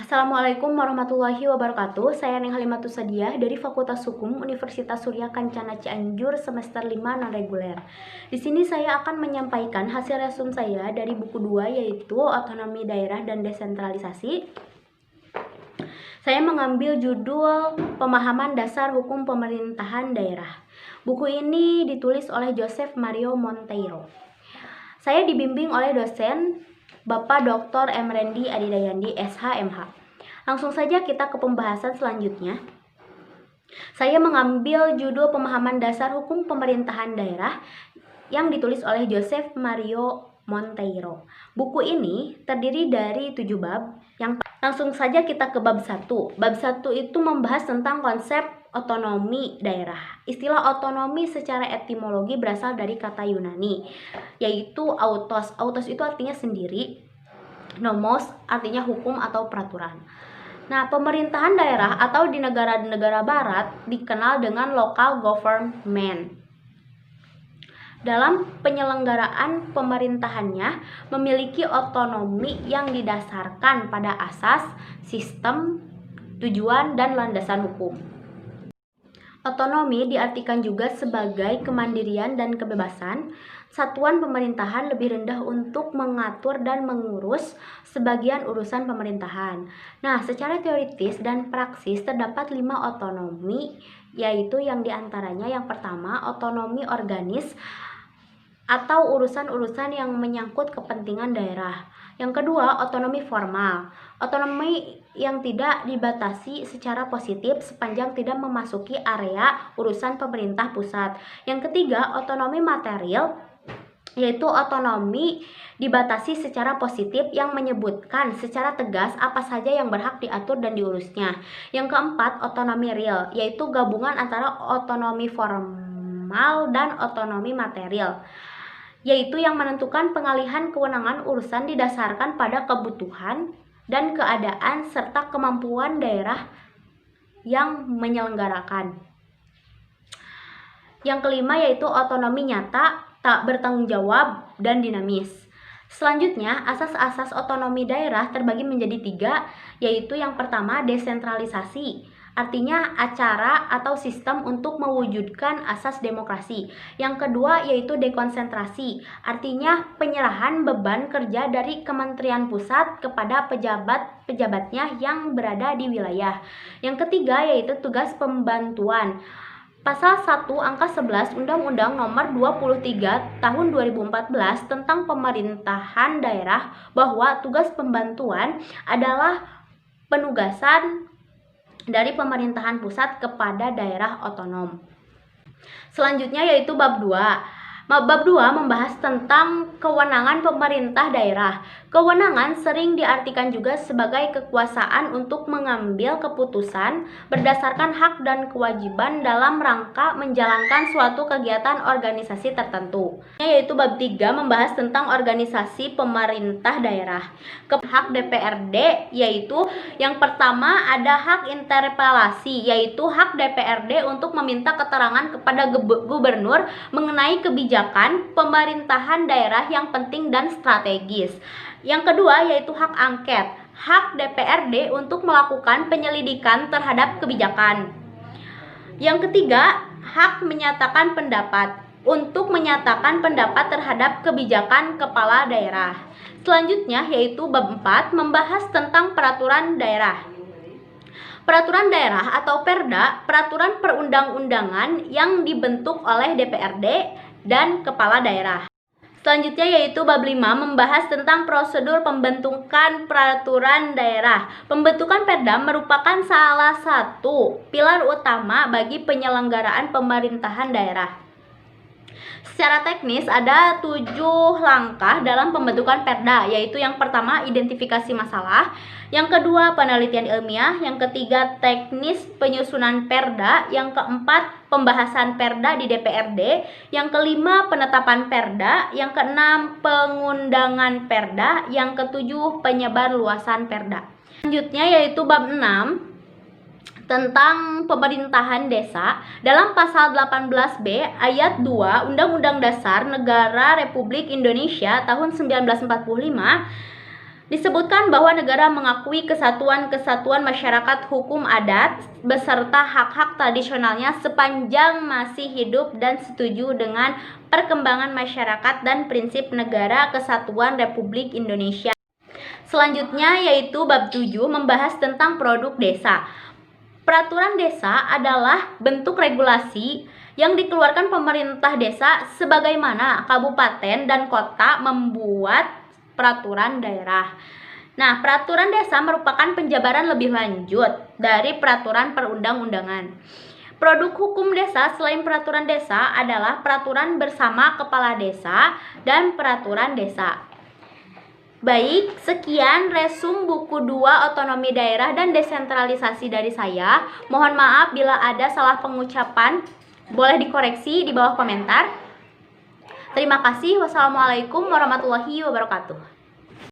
Assalamualaikum warahmatullahi wabarakatuh. Saya Neng Halimatus Sadiah dari Fakultas Hukum Universitas Surya Kencana Cianjur semester 5 non-reguler. Di sini saya akan menyampaikan hasil resume saya dari buku 2 yaitu Otonomi Daerah dan Desentralisasi. Saya mengambil judul Pemahaman Dasar Hukum Pemerintahan Daerah. Buku ini ditulis oleh Joseph Mario Monteiro. Saya dibimbing oleh dosen Bapak Dr. M. Rendi Adidayandi, SH.MH. Langsung saja kita ke pembahasan selanjutnya. Saya mengambil judul Pemahaman Dasar Hukum Pemerintahan Daerah yang ditulis oleh Joseph Mario Monteiro. Buku ini terdiri dari 7 bab. Langsung saja kita ke bab 1. Bab 1 itu membahas tentang konsep otonomi daerah. Istilah otonomi secara etimologi berasal dari kata Yunani, yaitu autos. Autos itu artinya sendiri, nomos artinya hukum atau peraturan. Nah, pemerintahan daerah atau di negara-negara barat dikenal dengan local government. Dalam penyelenggaraan pemerintahannya memiliki otonomi yang didasarkan pada asas, sistem, tujuan, dan landasan hukum. Otonomi diartikan juga sebagai kemandirian dan kebebasan satuan pemerintahan lebih rendah untuk mengatur dan mengurus sebagian urusan pemerintahan. Nah, secara teoritis dan praksis terdapat 5 otonomi, yaitu yang diantaranya yang pertama otonomi organis atau urusan-urusan yang menyangkut kepentingan daerah. Yang kedua, otonomi formal. Otonomi yang tidak dibatasi secara positif sepanjang tidak memasuki area urusan pemerintah pusat. Yang ketiga, otonomi material, yaitu otonomi dibatasi secara positif yang menyebutkan secara tegas apa saja yang berhak diatur dan diurusnya. Yang keempat, otonomi real, yaitu gabungan antara otonomi formal dan otonomi material, yaitu yang menentukan pengalihan kewenangan urusan didasarkan pada kebutuhan dan keadaan serta kemampuan daerah yang menyelenggarakan. Yang kelima yaitu otonomi nyata, tak bertanggung jawab, dan dinamis. Selanjutnya, asas-asas otonomi daerah terbagi menjadi 3, yaitu yang pertama desentralisasi, artinya acara atau sistem untuk mewujudkan asas demokrasi. Yang kedua yaitu dekonsentrasi, artinya penyerahan beban kerja dari Kementerian Pusat kepada pejabat-pejabatnya yang berada di wilayah. Yang ketiga yaitu tugas pembantuan. Pasal 1 angka 11 Undang-Undang Nomor 23 Tahun 2014 tentang Pemerintahan Daerah bahwa tugas pembantuan adalah penugasan dari pemerintahan pusat kepada daerah otonom. Selanjutnya yaitu bab 2. Bab 2 membahas tentang kewenangan pemerintah daerah. Kewenangan sering diartikan juga sebagai kekuasaan untuk mengambil keputusan berdasarkan hak dan kewajiban dalam rangka menjalankan suatu kegiatan organisasi tertentu. Yaitu bab 3 membahas tentang organisasi pemerintah daerah. Hak DPRD yaitu yang pertama ada hak interpelasi, yaitu hak DPRD untuk meminta keterangan kepada gubernur mengenai kebijakan pemerintahan daerah yang penting dan strategis. Yang kedua yaitu hak angket, hak DPRD untuk melakukan penyelidikan terhadap kebijakan. Yang ketiga, hak menyatakan pendapat, untuk menyatakan pendapat terhadap kebijakan kepala daerah. Selanjutnya yaitu bab 4 membahas tentang peraturan daerah. Peraturan daerah atau Perda, peraturan perundang-undangan yang dibentuk oleh DPRD dan kepala daerah. Selanjutnya yaitu bab 5 membahas tentang prosedur pembentukan peraturan daerah. Pembentukan Perda merupakan salah satu pilar utama bagi penyelenggaraan pemerintahan daerah. Secara teknis ada 7 langkah dalam pembentukan Perda, yaitu yang pertama identifikasi masalah, yang kedua penelitian ilmiah, yang ketiga teknis penyusunan Perda, yang keempat pembahasan Perda di DPRD, yang kelima penetapan Perda, yang keenam pengundangan Perda, yang ketujuh penyebar luasan Perda. Selanjutnya yaitu bab 6 tentang pemerintahan desa. Dalam pasal 18B ayat 2 Undang-Undang Dasar Negara Republik Indonesia tahun 1945 Disebutkan bahwa negara mengakui kesatuan-kesatuan masyarakat hukum adat beserta hak-hak tradisionalnya sepanjang masih hidup dan setuju dengan perkembangan masyarakat dan prinsip negara kesatuan Republik Indonesia. Selanjutnya yaitu bab 7 membahas tentang produk desa. Peraturan desa adalah bentuk regulasi yang dikeluarkan pemerintah desa sebagaimana kabupaten dan kota membuat peraturan daerah. Nah, peraturan desa merupakan penjabaran lebih lanjut dari peraturan perundang-undangan. Produk hukum desa selain peraturan desa adalah peraturan bersama kepala desa dan peraturan desa. Baik, sekian resum buku 2 otonomi daerah dan desentralisasi dari saya. Mohon maaf bila ada salah pengucapan, boleh dikoreksi di bawah komentar. Terima kasih. Wassalamualaikum warahmatullahi wabarakatuh.